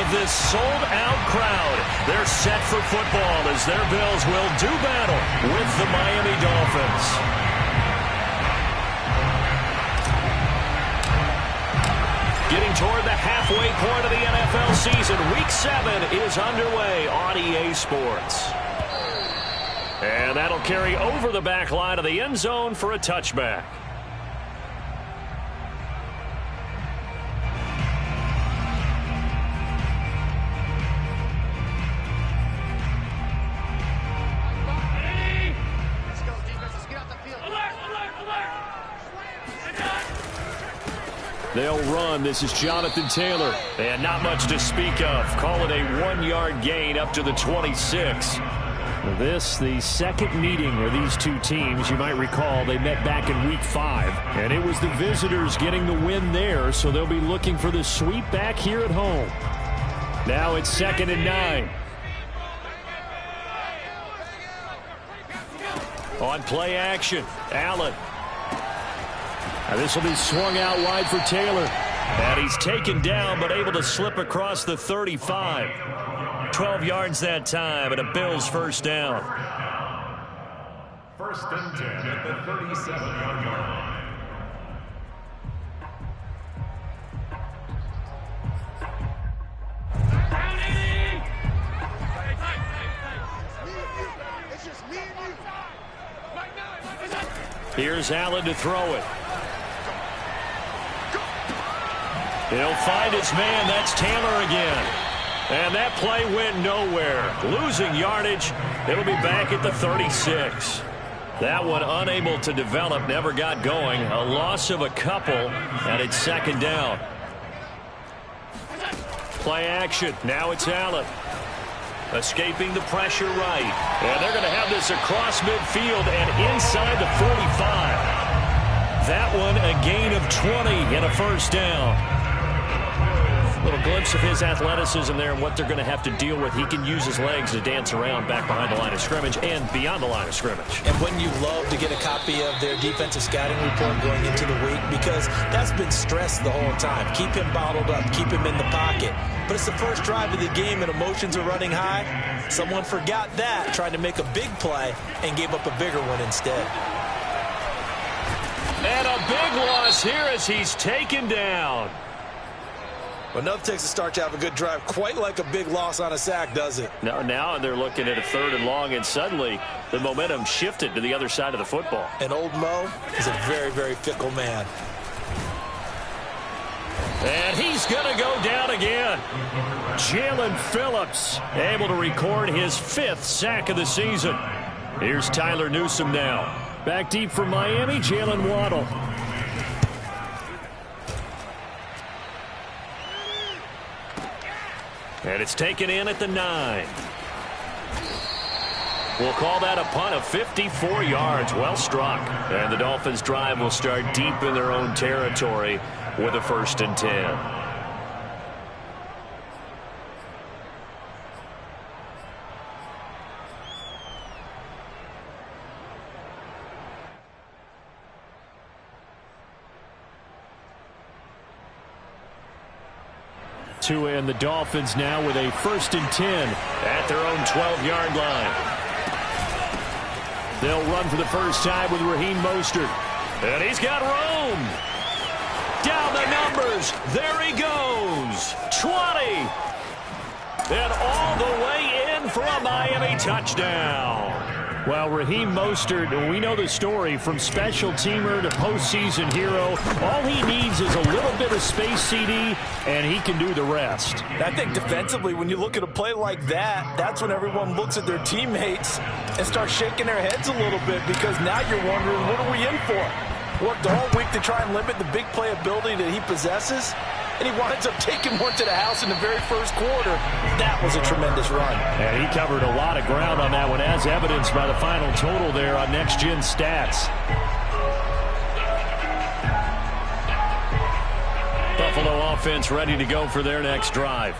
of this sold-out crowd. They're set for football as their Bills will do battle with the Miami Dolphins. Getting toward the halfway point of the NFL season, Week 7 is underway on EA Sports. And that'll carry over the back line of the end zone for a touchback. They'll run. This is Jonathan Taylor. And not much to speak of. Call it a 1-yard gain up to the 26. This, the second meeting of these two teams. You might recall they met back in Week 5. And it was the visitors getting the win there, so they'll be looking for the sweep back here at home. Now it's 2nd and 9. On play action, Allen. Now this will be swung out wide for Taylor. And he's taken down but able to slip across the 35. 12 yards that time and a Bills first down. 1st and 10 at the 37-yard line. Here's Allen to throw it. He'll find his man. That's Taylor again. And that play went nowhere. Losing yardage. It'll be back at the 36. That one unable to develop. Never got going. A loss of a couple. And it's 2nd down. Play action. Now it's Allen. Escaping the pressure right. And they're going to have this across midfield and inside the 45. That one a gain of 20 and a first down. Little glimpse of his athleticism there and what they're going to have to deal with. He can use his legs to dance around back behind the line of scrimmage and beyond the line of scrimmage. And when you love to get a copy of their defensive scouting report going into the week, because that's been stressed the whole time. Keep him bottled up, keep him in the pocket. But it's the first drive of the game and emotions are running high. Someone forgot that, trying to make a big play and gave up a bigger one instead. And a big loss here as he's taken down. Well, nothing takes a start to have a good drive quite like a big loss on a sack, does it? No, now they're looking at a 3rd and long, and suddenly the momentum shifted to the other side of the football. And old Mo is a very, very fickle man. And he's going to go down again. Jalen Phillips able to record his 5th sack of the season. Here's Tyler Newsome now. Back deep for Miami, Jalen Waddle. And it's taken in at the 9. We'll call that a punt of 54 yards. Well struck. And the Dolphins' drive will start deep in their own territory with a 1st and 10. Tua and the Dolphins now with a 1st and 10 at their own 12-yard line. They'll run for the first time with Raheem Mostert. And he's got room. Down the numbers. There he goes. 20. And all the way in for a Miami touchdown. Well, Raheem Mostert, we know the story, from special teamer to postseason hero. All he needs is a little bit of space, CD, and he can do the rest. I think defensively, when you look at a play like that, that's when everyone looks at their teammates and starts shaking their heads a little bit, because now you're wondering, what are we in for? Worked all week to try and limit the big play ability that he possesses, and he winds up taking one to the house in the very first quarter. That was a tremendous run. And he covered a lot of ground on that one, as evidenced by the final total there on Next Gen Stats. Buffalo offense ready to go for their next drive.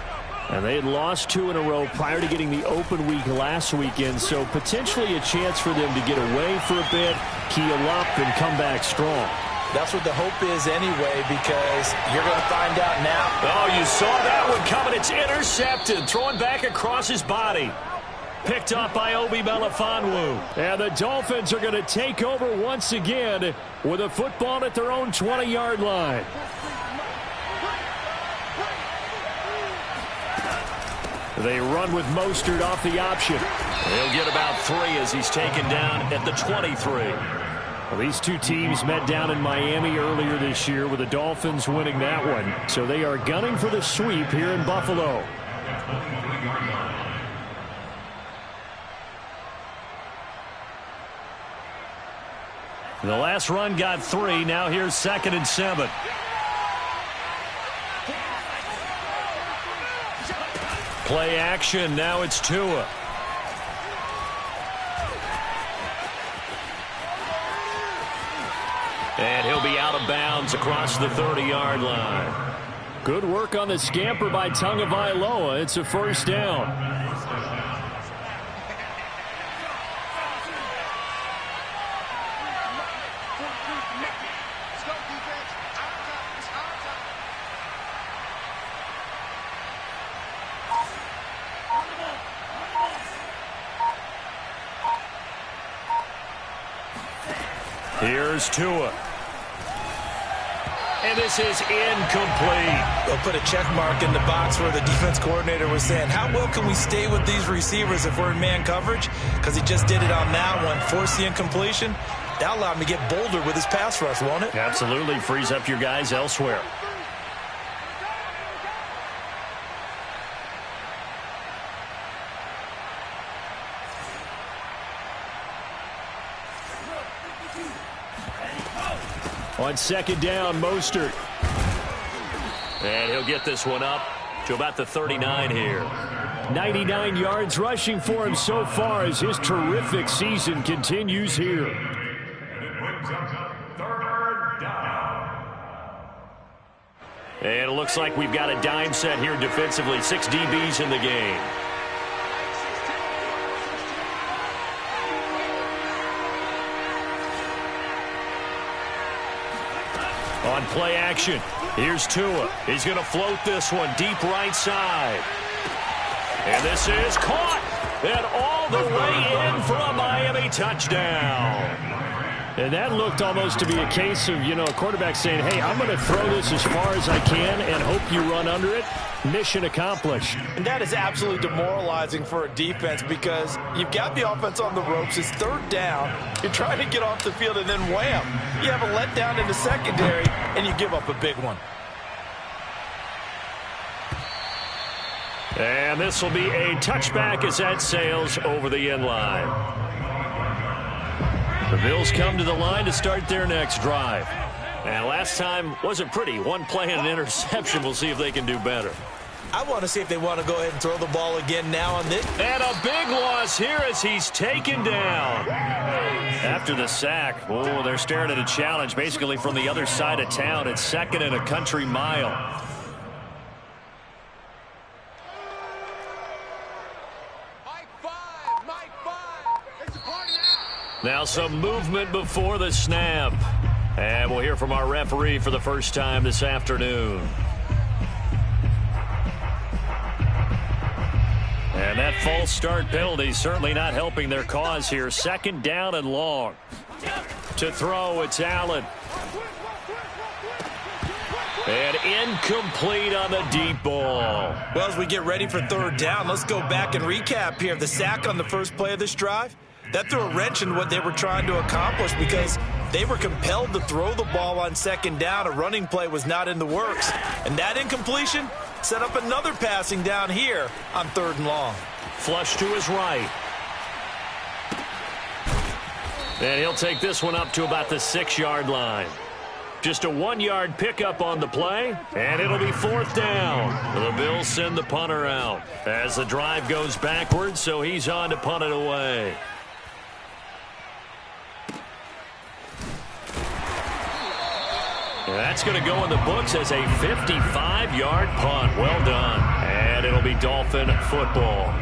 And they had lost 2 in a row prior to getting the open week last weekend, so potentially a chance for them to get away for a bit, keel up, and come back strong. That's what the hope is anyway, because you're going to find out now. Oh, you saw that one coming. It's intercepted. Throwing back across his body. Picked up by Obi Melifonwu. And the Dolphins are going to take over once again with a football at their own 20-yard line. They run with Mostert off the option. He'll get about 3 as he's taken down at the 23. Well, these two teams met down in Miami earlier this year with the Dolphins winning that one. So they are gunning for the sweep here in Buffalo. The last run got 3. Now here's 2nd and 7. Play action. Now it's Tua. And he'll be out of bounds across the 30-yard line. Good work on the scamper by Tagovailoa. It's a first down. Here's Tua. And this is incomplete. They'll put a check mark in the box where the defense coordinator was saying, how well can we stay with these receivers if we're in man coverage? Because he just did it on that one. Force the incompletion. That allowed him to get bolder with his pass rush, won't it? Absolutely. Frees up your guys elsewhere. On 2nd down, Mostert. And he'll get this one up to about the 39 here. 99 yards rushing for him so far as his terrific season continues here. And it looks like we've got a dime set here defensively. 6 DBs in the game. On play action, here's Tua. He's going to float this one deep right side. And this is caught. And all the way in for a Miami touchdown. And that looked almost to be a case of, a quarterback saying, hey, I'm going to throw this as far as I can and hope you run under it. Mission accomplished. And that is absolutely demoralizing for a defense because you've got the offense on the ropes. It's 3rd down. You're trying to get off the field and then wham. You have a letdown in the secondary and you give up a big one. And this will be a touchback as that sails over the end line. The Bills come to the line to start their next drive. And last time wasn't pretty. One play and an interception. We'll see if they can do better. I want to see if they want to go ahead and throw the ball again now on this. And a big loss here as he's taken down. After the sack, they're staring at a challenge basically from the other side of town. It's 2nd and a country mile. Now some movement before the snap. And we'll hear from our referee for the first time this afternoon. And that false start penalty certainly not helping their cause here. 2nd down and long. To throw, it's Allen. And incomplete on the deep ball. Well, as we get ready for 3rd down, let's go back and recap here. The sack on the first play of this drive, that threw a wrench in what they were trying to accomplish because they were compelled to throw the ball on 2nd down. A running play was not in the works. And that incompletion set up another passing down here on 3rd and long. Flush to his right. And he'll take this one up to about the 6-yard line. Just a 1-yard pickup on the play, and it'll be 4th down. The Bills send the punter out as the drive goes backwards, so he's on to punt it away. And that's going to go in the books as a 55-yard punt. Well done. And it'll be Dolphin football.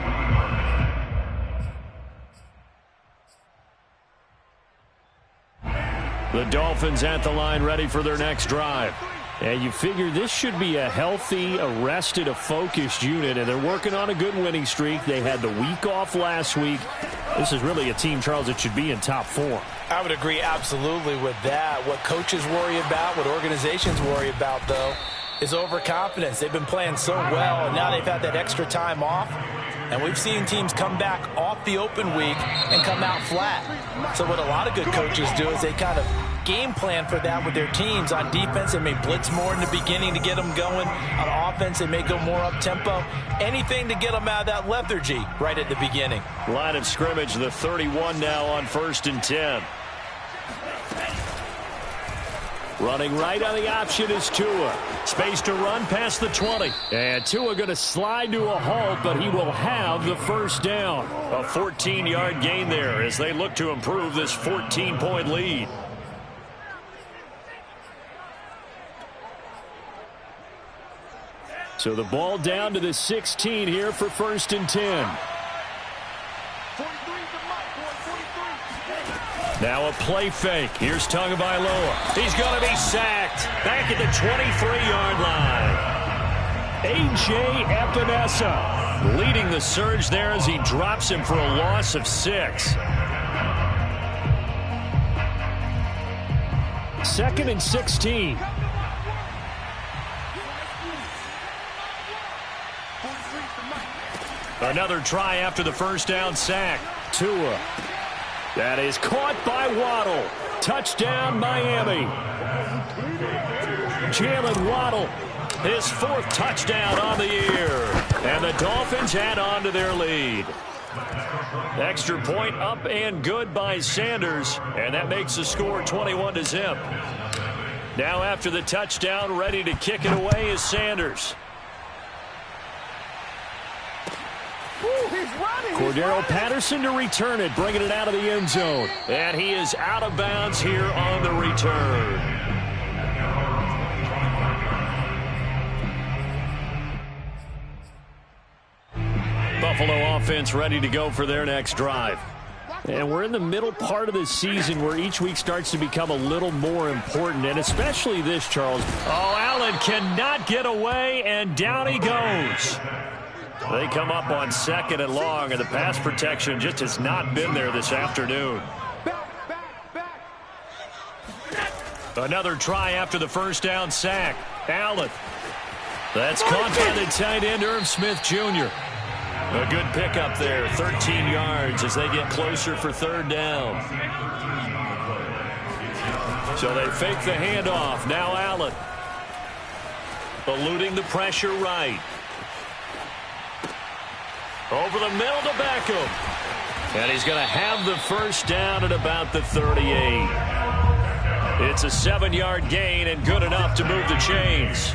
The Dolphins at the line ready for their next drive. And you figure this should be a healthy, a rested, a focused unit, and they're working on a good winning streak. They had the week off last week. This is really a team, Charles, that should be in top 4. I would agree absolutely with that. What coaches worry about, what organizations worry about, though, is overconfidence. They've been playing so well, and now they've had that extra time off. And we've seen teams come back off the open week and come out flat. So what a lot of good coaches do is they kind of game plan for that with their teams. On defense, they may blitz more in the beginning to get them going. On offense, they may go more up-tempo. Anything to get them out of that lethargy right at the beginning. Line of scrimmage, the 31 now on 1st and 10. Running right on the option is Tua. Space to run past the 20. And Tua going to slide to a halt, but he will have the first down. A 14-yard gain there as they look to improve this 14-point lead. So the ball down to the 16 here for 1st and 10. Now a play fake. Here's Tagovailoa. He's going to be sacked. Back at the 23-yard line. A.J. Epinesa leading the surge there as he drops him for a loss of 6. 2nd and 16. Another try after the first down sack. Tua. That is caught by Waddle. Touchdown, Miami. Jalen Waddle, his 4th touchdown on the year. And the Dolphins add on to their lead. Extra point up and good by Sanders. And that makes the score 21-0. Now after the touchdown, ready to kick it away is Sanders. Cordero Patterson to return it, bringing it out of the end zone. And he is out of bounds here on the return. Buffalo offense ready to go for their next drive. And we're in the middle part of the season where each week starts to become a little more important, and especially this, Charles. Oh, Allen cannot get away, and down he goes. They come up on 2nd and long, and the pass protection just has not been there this afternoon. Another try after the first down sack. Allen. That's caught by the tight end, Irv Smith Jr. A good pickup there, 13 yards as they get closer for 3rd down. So they fake the handoff. Now Allen. Eluding the pressure right. Over the middle to Beckham. And he's going to have the first down at about the 38. It's a 7-yard gain and good enough to move the chains.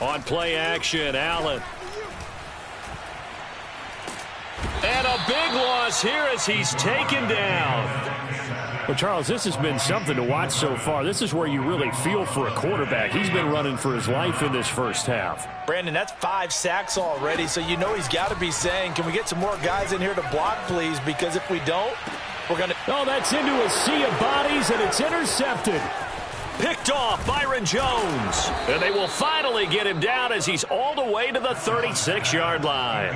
On play action, Allen. And a big loss here as he's taken down. Well, Charles, this has been something to watch so far. This is where you really feel for a quarterback. He's been running for his life in this first half. Brandon, that's 5 sacks already, so you know he's got to be saying, can we get some more guys in here to block, please? Because if we don't, we're going to... Oh, that's into a sea of bodies, and it's intercepted. Picked off Byron Jones. And they will finally get him down as he's all the way to the 36-yard line.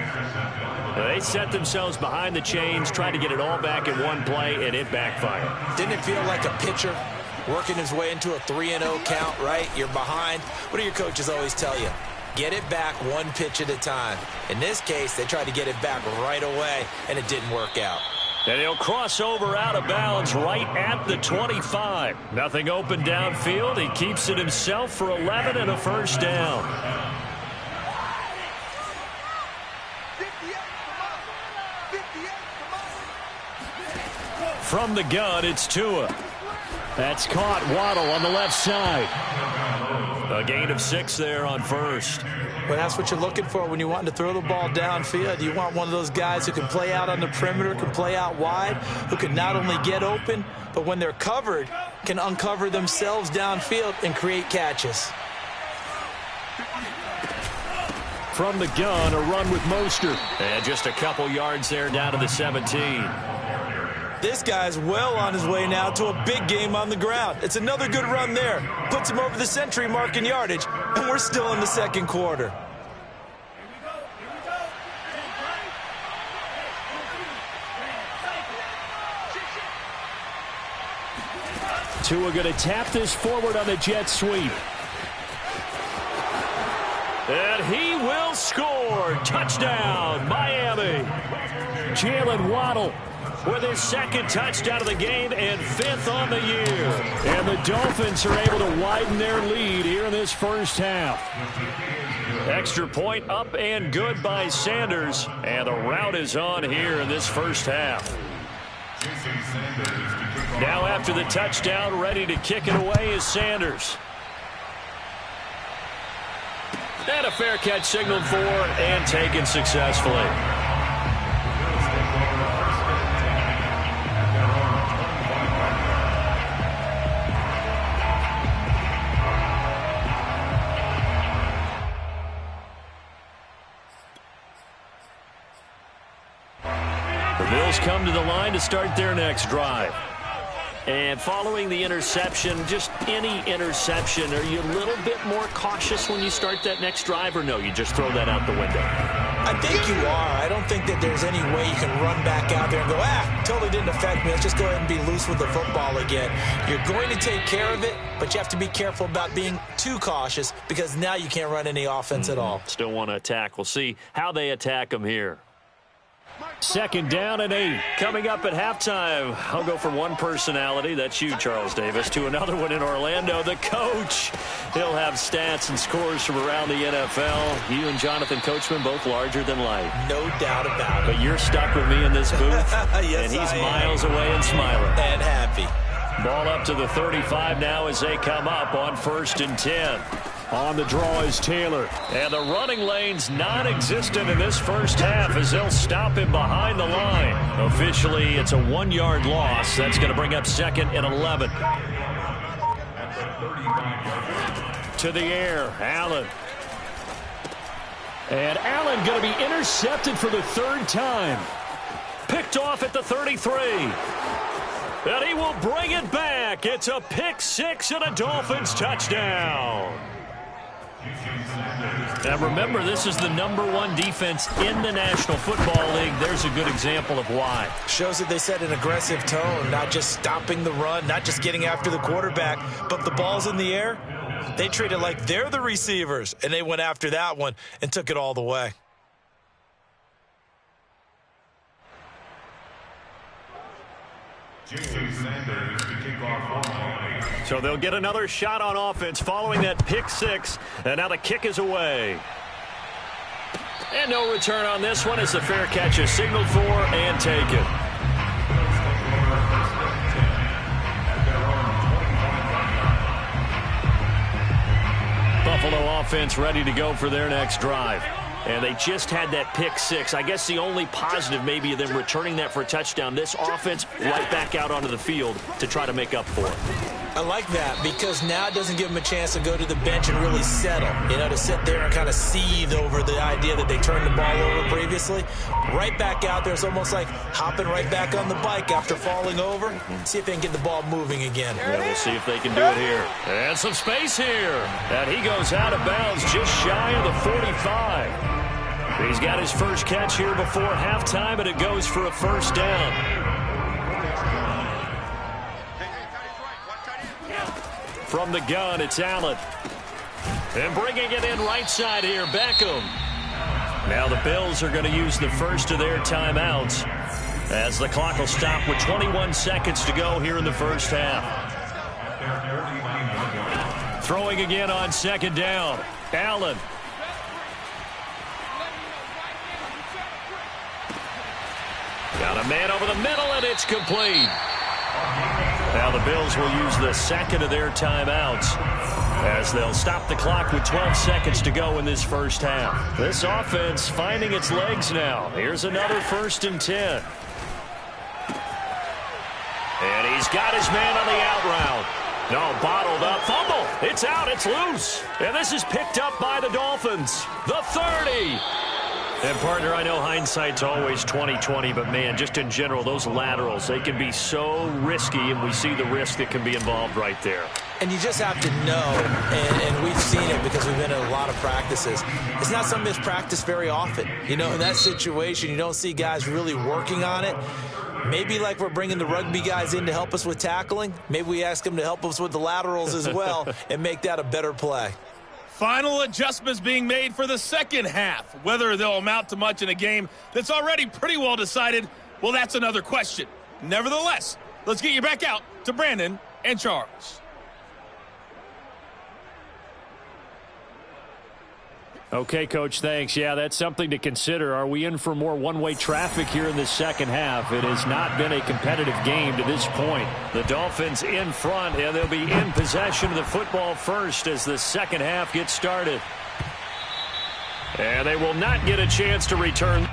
They set themselves behind the chains, tried to get it all back in one play, and it backfired. Didn't it feel like a pitcher working his way into a 3-0 count, right? You're behind. What do your coaches always tell you? Get it back one pitch at a time. In this case, they tried to get it back right away, and it didn't work out. And he'll cross over out of bounds right at the 25. Nothing open downfield. He keeps it himself for 11 and a first down. From the gun, it's Tua. That's caught. Waddle on the left side. A gain of 6 there on first. Well, that's what you're looking for when you want to throw the ball downfield. You want one of those guys who can play out on the perimeter, can play out wide, who can not only get open, but when they're covered, can uncover themselves downfield and create catches. From the gun, a run with Mostert. And just a couple yards there down to the 17. This guy's well on his way now to a big game on the ground. It's another good run there. Puts him over the century mark in yardage, and we're still in the second quarter. Tua going to tap this forward on the jet sweep. And he will score. Touchdown, Miami. Jalen Waddle with his second touchdown of the game and 5th on the year. And the Dolphins are able to widen their lead here in this first half. Extra point up and good by Sanders. And the route is on here in this first half. Now after the touchdown, ready to kick it away is Sanders. And a fair catch signaled for and taken successfully. The Bills come to the line to start their next drive. And following the interception, just any interception, are you a little bit more cautious when you start that next drive, or no, you just throw that out the window? I think you are. I don't think that there's any way you can run back out there and go, totally didn't affect me. Let's just go ahead and be loose with the football again. You're going to take care of it, but you have to be careful about being too cautious because now you can't run any offense at all. Still want to attack. We'll see how they attack them here. 2nd down and 8. Coming up at halftime, I'll go from one personality, that's you, Charles Davis, to another one in Orlando, the coach. He'll have stats and scores from around the NFL. You and Jonathan Coachman, both larger than life. No doubt about it. But you're stuck with me in this booth, yes, and he's miles away and smiling. And happy. Ball up to the 35 now as they come up on 1st and 10. On the draw is Taylor. And the running lane's non-existent in this first half as they'll stop him behind the line. Officially, it's a 1-yard loss. That's going to bring up 2nd and 11. To the air, Allen. And Allen going to be intercepted for the 3rd time. Picked off at the 33. And he will bring it back. It's a pick 6 and a Dolphins touchdown. Now remember, this is the #1 defense in the National Football League. There's a good example of why. Shows that they set an aggressive tone, not just stopping the run, not just getting after the quarterback, but the ball's in the air. They treat it like they're the receivers, and they went after that one and took it all the way. So they'll get another shot on offense following that pick 6. And now the kick is away. And no return on this one as the fair catch is signaled for and taken. Buffalo offense ready to go for their next drive. And they just had that pick 6. I guess the only positive maybe of them returning that for a touchdown. This offense right back out onto the field to try to make up for it. I like that because now it doesn't give them a chance to go to the bench and really settle. You know, to sit there and kind of seethe over the idea that they turned the ball over previously. Right back out there. It's almost like hopping right back on the bike after falling over. See if they can get the ball moving again. Yeah, we'll see if they can do it here. And some space here. And he goes out of bounds just shy of the 45. He's got his first catch here before halftime, and it goes for a 1st down. From the gun, it's Allen. And bringing it in right side here, Beckham. Now the Bills are going to use the first of their timeouts as the clock will stop with 21 seconds to go here in the first half. Throwing again on 2nd down. Allen. Got a man over the middle, and it's complete. Now the Bills will use the 2nd of their timeouts as they'll stop the clock with 12 seconds to go in this first half. This offense finding its legs now. Here's another 1st and 10. And he's got his man on the out route. No, bottled up. Fumble. It's out. It's loose. And this is picked up by the Dolphins. The 30. And, partner, I know hindsight's always 20/20, but, man, just in general, those laterals, they can be so risky, and we see the risk that can be involved right there. And you just have to know, and we've seen it because we've been in a lot of practices. It's not something that's practiced very often. You know, in that situation, you don't see guys really working on it. Maybe like we're bringing the rugby guys in to help us with tackling. Maybe we ask them to help us with the laterals as well and make that a better play. Final adjustments being made for the second half. Whether they'll amount to much in a game that's already pretty well decided, well, that's another question. Nevertheless, let's get you back out to Brandon and Charles. Okay, Coach, thanks. Yeah, that's something to consider. Are we in for more one-way traffic here in the second half? It has not been a competitive game to this point. The Dolphins in front, and they'll be in possession of the football first as the second half gets started. And they will not get a chance to return.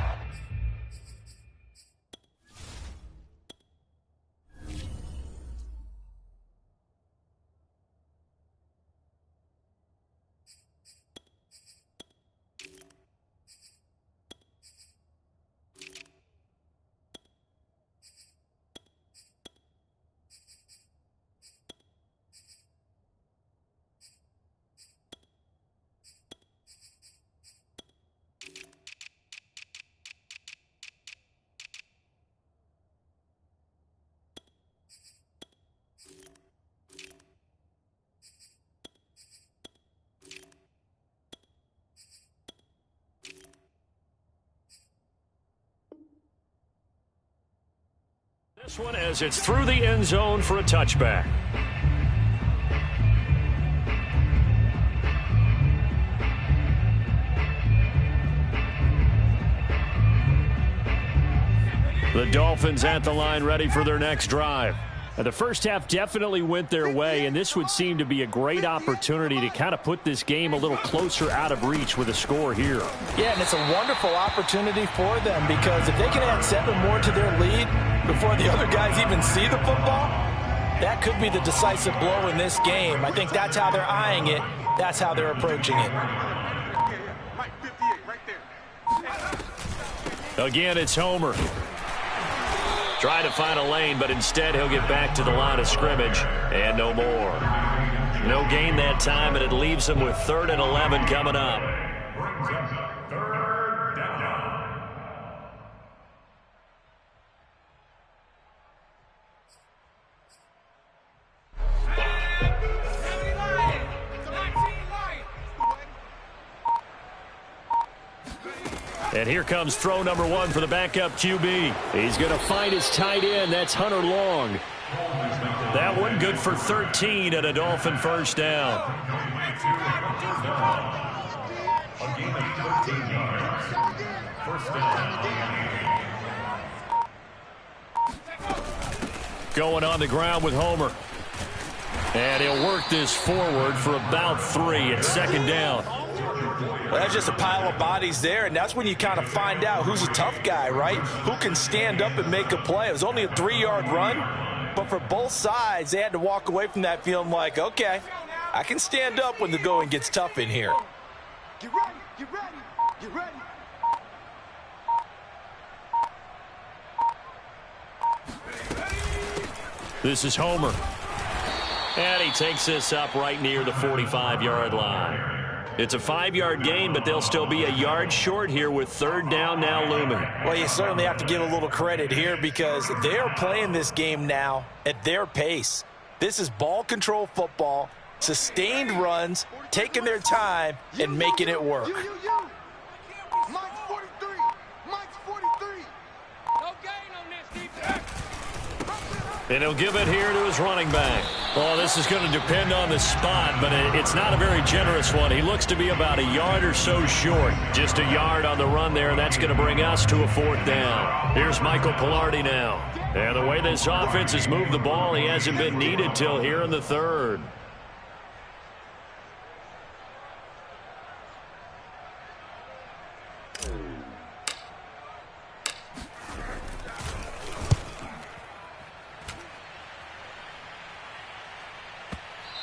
This one as it's through the end zone for a touchback. The Dolphins at the line ready for their next drive. The first half definitely went their way, and this would seem to be a great opportunity to kind of put this game a little closer out of reach with a score here. Yeah, and it's a wonderful opportunity for them because if they can add 7 more to their lead before the other guys even see the football, that could be the decisive blow in this game. I think that's how they're eyeing it. That's how they're approaching it. Again, it's Homer. Try to find a lane, but instead he'll get back to the line of scrimmage, and no more. No gain that time, and it leaves him with 3rd and 11 coming up. Third down. And here comes throw number 1 for the backup QB. He's going to find his tight end. That's Hunter Long. That one good for 13 and a Dolphin first down. A gain of 13 yards. First down. Going on the ground with Homer. And he'll work this forward for about 3 at second down. Well, that's just a pile of bodies there, and that's when you kind of find out who's a tough guy, right? Who can stand up and make a play. It was only a 3-yard run, but for both sides, they had to walk away from that feeling like, okay, I can stand up when the going gets tough in here. Get ready, get ready, get ready. This is Homer. And he takes this up right near the 45-yard line. It's a 5-yard gain, but they'll still be a yard short here with 3rd down now looming. Well, you certainly have to give a little credit here because they're playing this game now at their pace. This is ball control football, sustained runs, taking their time, and making it work. You. Mike's 43. Mike's 43. No gain on this defense. And he'll give it here to his running back. Well, this is going to depend on the spot, but it's not a very generous one. He looks to be about a yard or so short. Just a yard on the run there, and that's going to bring us to a 4th down. Here's Michael Pilardi now. And the way this offense has moved the ball, he hasn't been needed till here in the 3rd.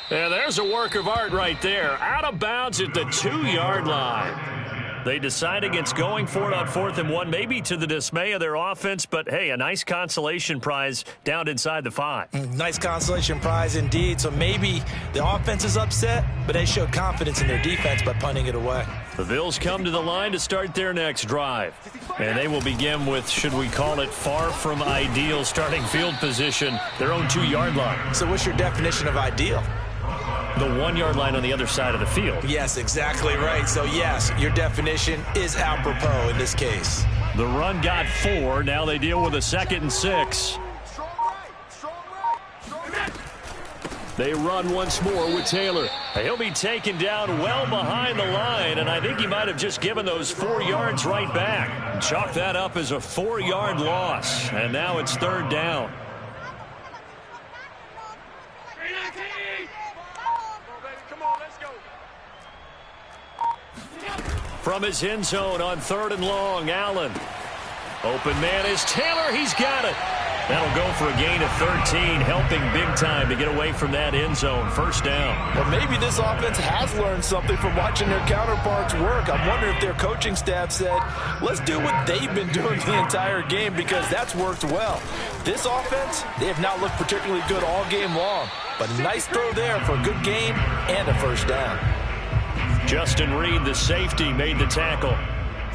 Yeah, there's a work of art right there. Out of bounds at the 2-yard line. They decide against going for it on 4th and 1, maybe to the dismay of their offense, but hey, a nice consolation prize down inside the 5. Nice consolation prize indeed. So maybe the offense is upset, but they showed confidence in their defense by punting it away. The Bills come to the line to start their next drive. And they will begin with, should we call it, far from ideal starting field position, their own 2-yard line. So what's your definition of ideal? The 1-yard line on the other side of the field. Yes, exactly right. So, yes, your definition is apropos in this case. The run got 4. Now they deal with a 2nd and 6. They run once more with Taylor. He'll be taken down well behind the line, and I think he might have just given those 4 yards right back. Chalk that up as a 4-yard loss, and now it's 3rd down. From his end zone on 3rd and long, Allen. Open man is Taylor. He's got it. That'll go for a gain of 13, helping big time to get away from that end zone. 1st down. Well, maybe this offense has learned something from watching their counterparts work. I'm wondering if their coaching staff said, let's do what they've been doing the entire game, because that's worked well. This offense, they have not looked particularly good all game long, but a nice throw there for a good gain and a 1st down. Justin Reed, the safety, made the tackle.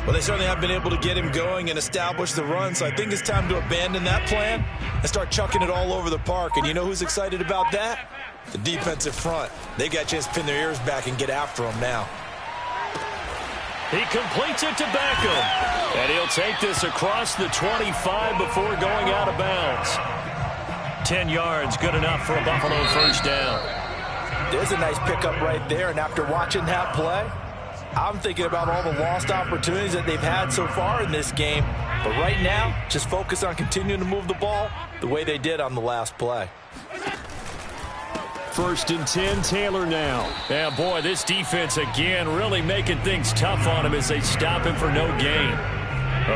Well, they certainly have been able to get him going and establish the run, so I think it's time to abandon that plan and start chucking it all over the park. And you know who's excited about that? The defensive front. They got a chance to pin their ears back and get after him now. He completes it to Beckham. And he'll take this across the 25 before going out of bounds. 10 yards, good enough for a Buffalo 1st down. There's a nice pickup right there, and after watching that play, I'm thinking about all the lost opportunities that they've had so far in this game. But right now, just focus on continuing to move the ball the way they did on the last play. 1st and 10, Taylor now. Yeah, boy, this defense again really making things tough on him as they stop him for no gain.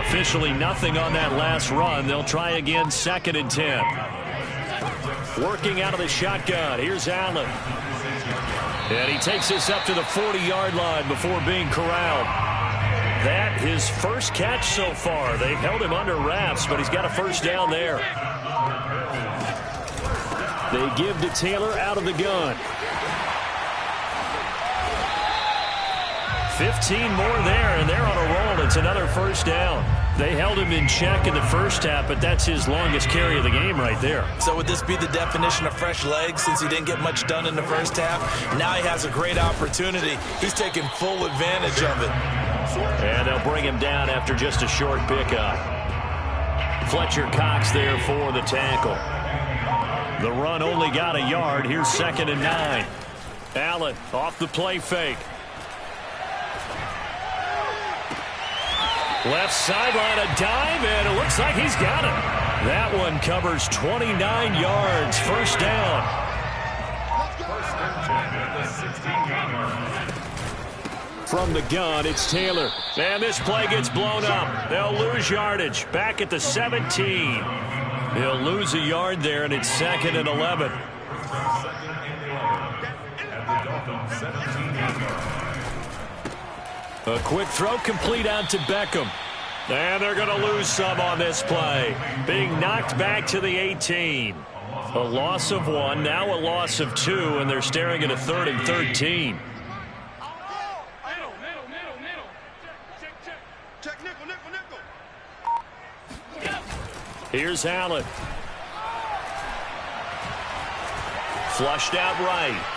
Officially nothing on that last run. They'll try again 2nd and 10. Working out of the shotgun. Here's Allen. And he takes this up to the 40-yard line before being corralled. That his first catch so far. They've held him under wraps, but he's got a 1st down there. They give to Taylor out of the gun. 15 more there, and they're on a roll. It's another 1st down. They held him in check in the 1st half, but that's his longest carry of the game right there. So would this be the definition of fresh legs since he didn't get much done in the 1st half? Now he has a great opportunity. He's taking full advantage of it. And they'll bring him down after just a short pickup. Fletcher Cox there for the tackle. The run only got a yard. Here's 2nd and 9. Allen off the play fake. Left sideline, a dive, and it looks like he's got it. That one covers 29 yards. 1st down. From the gun, it's Taylor. And this play gets blown up. They'll lose yardage. Back at the 17. He'll lose a yard there, and it's 2nd and 11. A quick throw complete out to Beckham. And they're going to lose some on this play. Being knocked back to the 18. A loss of 1, now a loss of 2, and they're staring at a 3rd and 13. Here's Allen. Flushed out right.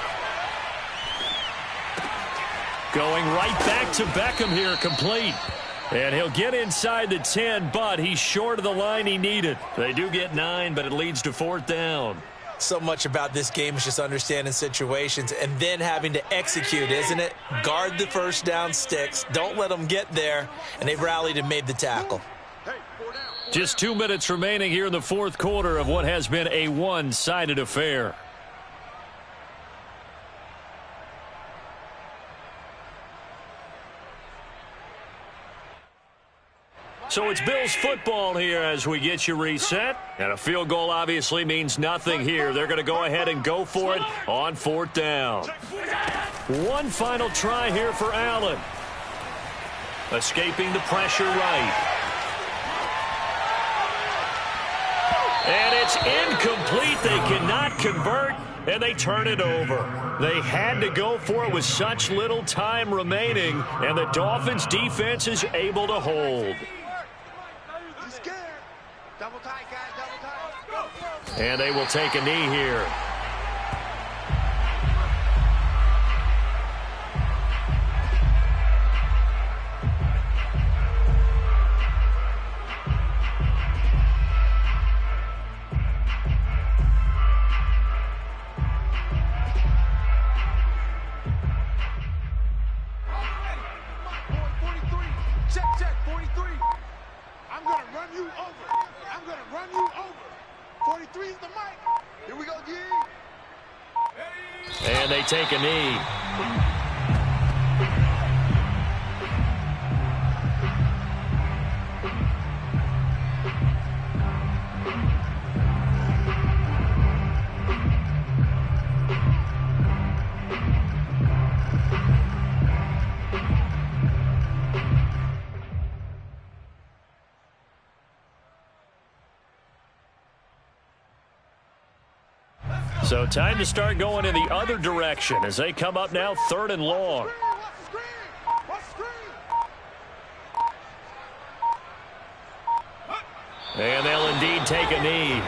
Going right back to Beckham here, complete. And he'll get inside the 10, but he's short of the line he needed. They do get 9, but it leads to 4th down. So much about this game is just understanding situations and then having to execute, isn't it? Guard the 1st down sticks. Don't let them get there. And they've rallied and made the tackle. Just 2 minutes remaining here in the 4th quarter of what has been a one-sided affair. So it's Bills football here as we get you reset. And a field goal obviously means nothing here. They're going to go ahead and go for it on 4th down. One final try here for Allen. Escaping the pressure right. And it's incomplete. They cannot convert, and they turn it over. They had to go for it with such little time remaining, and the Dolphins' defense is able to hold. And they will take a knee here. Check, 43. I'm going to run you over. 43 is the mic. Here we go, G. And they take a knee. So time to start going in the other direction as they come up now 3rd and long. And they'll indeed take a knee.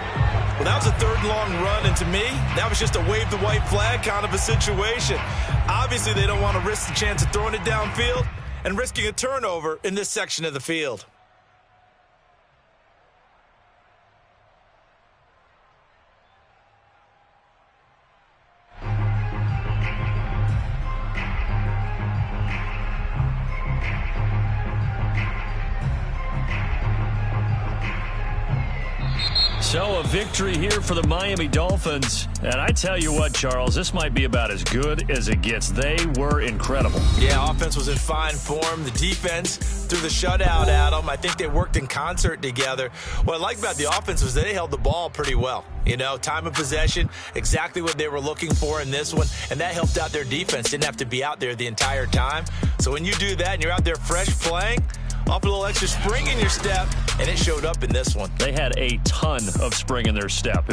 Well, that was a 3rd and long run, and to me, that was just a wave the white flag kind of a situation. Obviously, they don't want to risk the chance of throwing it downfield and risking a turnover in this section of the field. So a victory here for the Miami Dolphins. And I tell you what, Charles, this might be about as good as it gets. They were incredible. Yeah, offense was in fine form. The defense threw the shutout at them. I think they worked in concert together. What I like about the offense was they held the ball pretty well. You know, time of possession, exactly what they were looking for in this one. And that helped out their defense. Didn't have to be out there the entire time. So when you do that and you're out there fresh playing, off a little extra spring in your step, and it showed up in this one. They had a ton of spring in their step.